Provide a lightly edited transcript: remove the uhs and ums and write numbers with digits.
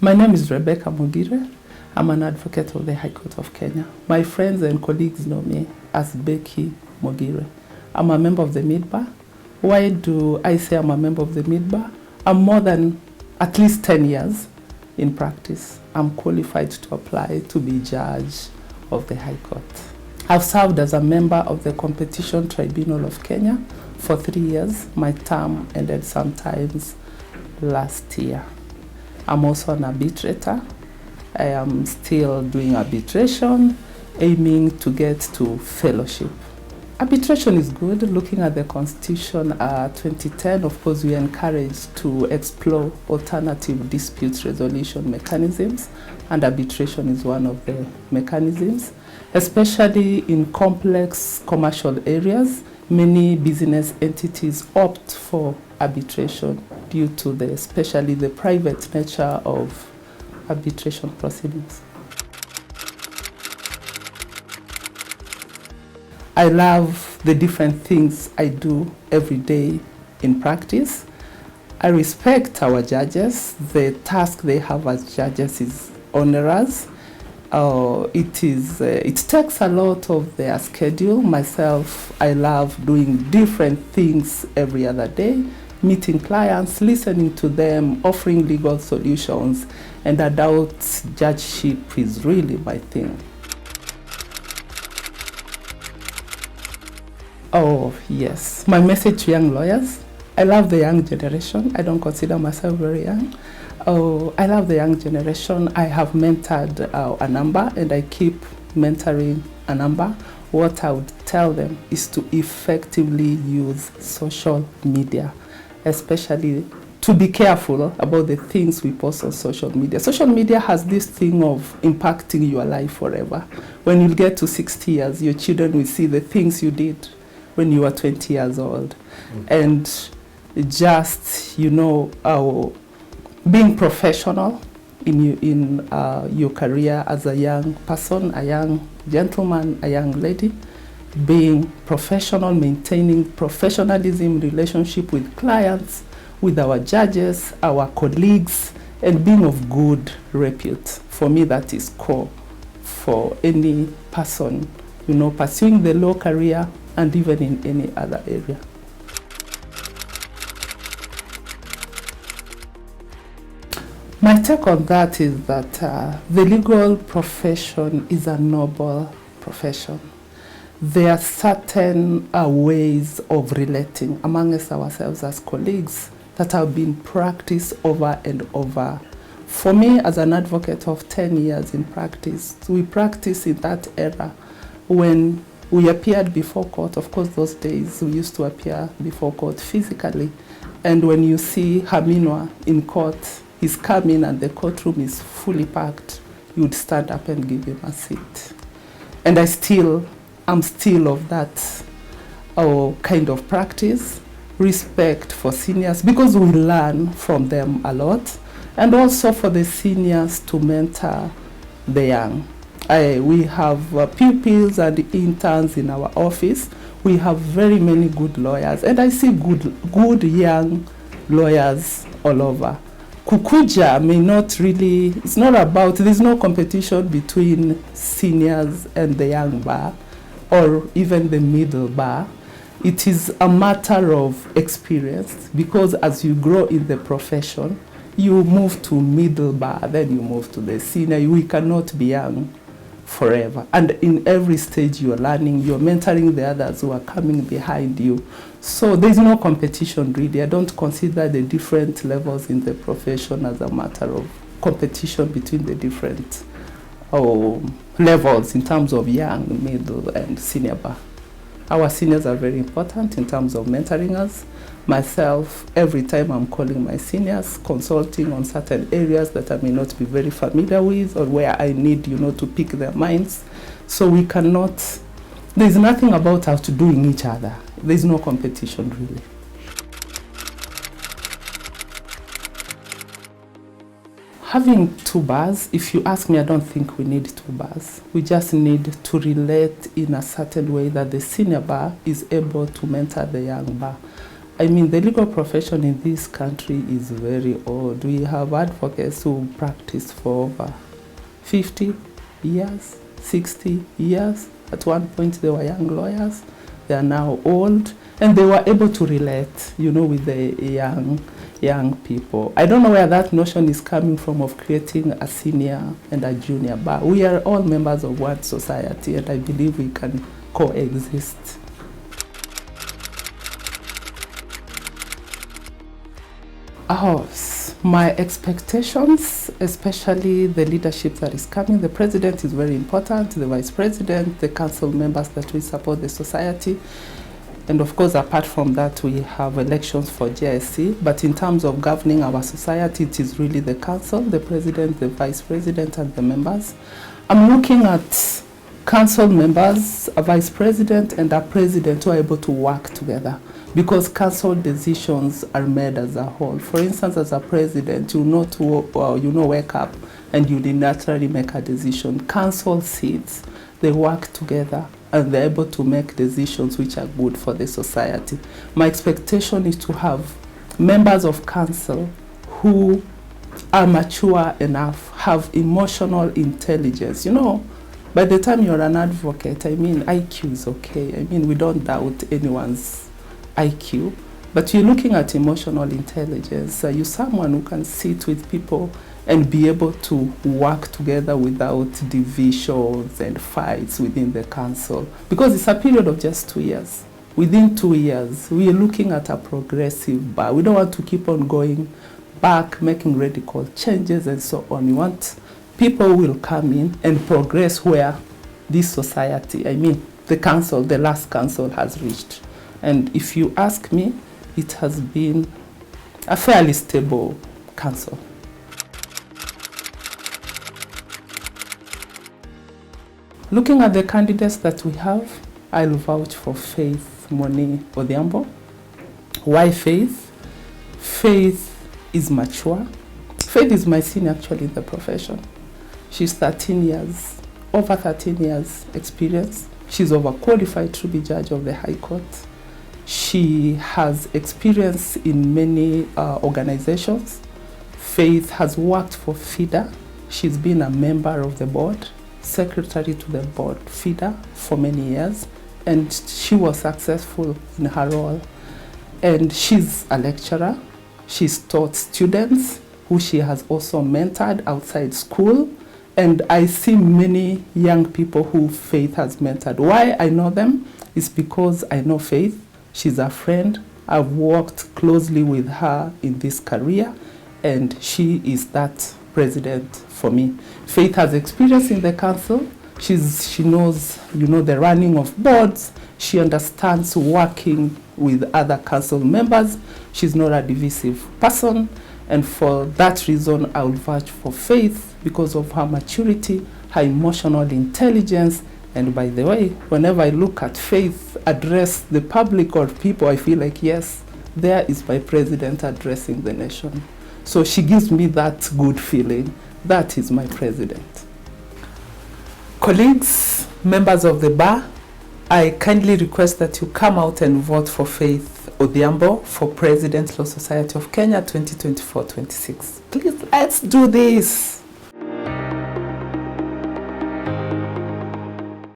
My name is Rebecca Mogire. I'm an advocate of the High Court of Kenya. My friends and colleagues know me as Beckie Mogire. I'm a member of the Mid-Bar. Why do I say I'm a member of the Mid-Bar? I'm more than at least 10 years in practice. I'm qualified to apply to be judge of the High Court. I've served as a member of the Competition Tribunal of Kenya for 3 years. My term ended sometimes last year. I'm also an arbitrator. I am still doing arbitration, aiming to get to fellowship. Arbitration is good. Looking at the Constitution 2010, of course, we are encouraged to explore alternative dispute resolution mechanisms, and arbitration is one of the mechanisms, especially in complex commercial areas. Many business entities opt for arbitration due to especially the private nature of arbitration proceedings. I love the different things I do every day in practice. I respect our judges. The task they have as judges is onerous. It takes a lot of their schedule. Myself, I love doing different things every other day, meeting clients, listening to them, offering legal solutions, and I doubt judgeship is really my thing. Oh, yes. My message to young lawyers: I love the young generation. I don't consider myself very young. Oh, I love the young generation. I have mentored a number, and I keep mentoring a number. What I would tell them is to effectively use social media, especially to be careful about the things we post on social media. Social media has this thing of impacting your life forever. When you get to 60 years, your children will see the things you did when you were 20 years old. And just, being professional in your career as a young person, a young gentleman, a young lady, being professional, maintaining professionalism, relationship with clients, with our judges, our colleagues, and being of good repute. For me, that is core for any person, pursuing the law career and even in any other area. My take on that is that the legal profession is a noble profession. There are certain ways of relating amongst ourselves as colleagues that have been practiced over and over. For me, as an advocate of 10 years in practice, we practice in that era when we appeared before court. Of course, those days we used to appear before court physically. And when you see Haminwa in court, he's coming and the courtroom is fully packed, you would stand up and give him a seat. And I'm still of that kind of practice, respect for seniors, because we learn from them a lot, and also for the seniors to mentor the young. We have pupils and interns in our office. We have very many good lawyers, and I see good young lawyers all over. Kukuja may not really, it's not about, there's no competition between seniors and the young bar or even the middle bar. It is a matter of experience, because as you grow in the profession, you move to middle bar, then you move to the senior. We cannot be young forever. And in every stage you're learning, you're mentoring the others who are coming behind you. So there's no competition really. I don't consider the different levels in the profession as a matter of competition between the different levels in terms of young, middle, and senior bar. Our seniors are very important in terms of mentoring us. Myself, every time I'm calling my seniors, consulting on certain areas that I may not be very familiar with, or where I need, to pick their minds. So we cannot, there's nothing about outdoing each other. There's no competition really. Having 2 bars, if you ask me, I don't think we need 2 bars. We just need to relate in a certain way that the senior bar is able to mentor the young bar. I mean, the legal profession in this country is very old. We have advocates who practiced for over 50 years, 60 years. At one point, they were young lawyers. They are now old, and they were able to relate, with the young people. I don't know where that notion is coming from of creating a senior and a junior bar. We are all members of one society, and I believe we can coexist. My expectations, especially the leadership that is coming. The president is very important, the vice president, the council members that will support the society. And of course, apart from that, we have elections for GIC. But in terms of governing our society, it is really the council, the president, the vice president, and the members. I'm looking at council members, a vice president, and a president who are able to work together, because council decisions are made as a whole. For instance, as a president, you wake up and you naturally make a decision. Council seats, they work together and they're able to make decisions which are good for the society. My expectation is to have members of council who are mature enough, have emotional intelligence. By the time you're an advocate, IQ is okay. We don't doubt anyone's IQ, but you're looking at emotional intelligence. You're someone who can sit with people and be able to work together without divisions and fights within the council. Because it's a period of just 2 years. Within 2 years, we are looking at a progressive bar. We don't want to keep on going back, making radical changes and so on. We want people who will come in and progress where this society, the council, the last council has reached. And if you ask me, it has been a fairly stable council. Looking at the candidates that we have, I'll vouch for Faith Mony Odhiambo. Why Faith? Faith is mature. Faith is my senior actually in the profession. She's over 13 years experience. She's overqualified to be judge of the High Court. She has experience in many organizations. Faith has worked for FIDA. She's been a member of the board, secretary to the board, FIDA, for many years, and she was successful in her role. And she's a lecturer. She's taught students who she has also mentored outside school. And I see many young people who Faith has mentored. Why I know them is because I know Faith. She's a friend. I've worked closely with her in this career, and she is that president for me. Faith has experience in the council. She knows, the running of boards. She understands working with other council members. She's not a divisive person. And for that reason, I will vouch for Faith because of her maturity, her emotional intelligence. And by the way, whenever I look at Faith address the public or people, I feel like, yes, there is my president addressing the nation. So she gives me that good feeling. That is my president. Colleagues, members of the bar, I kindly request that you come out and vote for Faith Odhiambo for President Law Society of Kenya 2024-26. Please, let's do this.